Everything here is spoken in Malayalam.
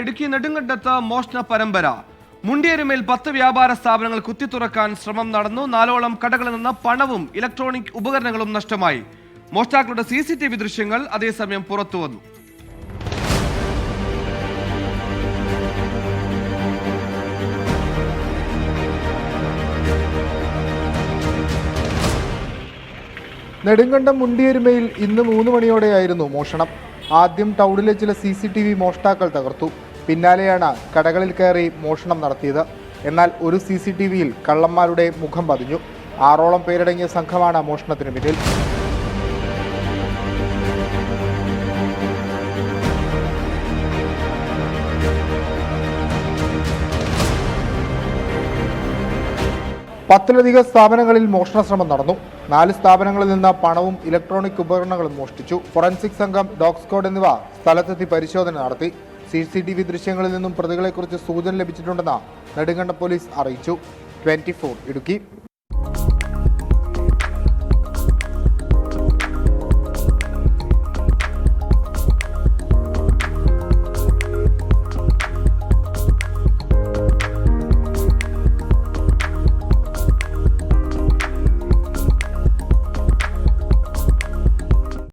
ഇടുക്കി നെടുങ്കണ്ടത്ത് മോഷണ പരമ്പര. മുണ്ടിയരുമേൽ 10 വ്യാപാര സ്ഥാപനങ്ങൾ കുത്തിത്തുറക്കാൻ ശ്രമം നടന്നു. 4ഓളം കടകളിൽ നിന്ന് പണവും ഇലക്ട്രോണിക് ഉപകരണങ്ങളും നഷ്ടമായി. മോഷ്ടാക്കളുടെ CCTV ദൃശ്യങ്ങൾ അതേസമയം പുറത്തുവന്നു. നെടുങ്കണ്ടം മുണ്ടിയരുമയിൽ ഇന്ന് 3 മണിയോടെയായിരുന്നു മോഷണം. ആദ്യം ടൗണിലെ ചില CCTV മോഷ്ടാക്കൾ തകർത്തു. പിന്നാലെയാണ് കടകളിൽ കയറി മോഷണം നടത്തിയത്. എന്നാൽ ഒരു CCTVയിൽ കള്ളന്മാരുടെ മുഖം പതിഞ്ഞു. 6ഓളം പേരടങ്ങിയ സംഘമാണ് മോഷണത്തിന് പിന്നിൽ. പത്തിലധികം സ്ഥാപനങ്ങളിൽ മോഷണ ശ്രമം നടന്നു. 4 സ്ഥാപനങ്ങളിൽ നിന്ന് പണവും ഇലക്ട്രോണിക് ഉപകരണങ്ങളും മോഷ്ടിച്ചു. ഫോറൻസിക് സംഘം, ഡോഗ് സ്ക്വാഡ് എന്നിവ സ്ഥലത്തെത്തി പരിശോധന നടത്തി. CCTV ദൃശ്യങ്ങളിൽ നിന്നും പ്രതികളെക്കുറിച്ച് സൂചന ലഭിച്ചിട്ടുണ്ടെന്ന് നെടുങ്കണ്ടം പോലീസ് അറിയിച്ചു. 24 ഇടുക്കി.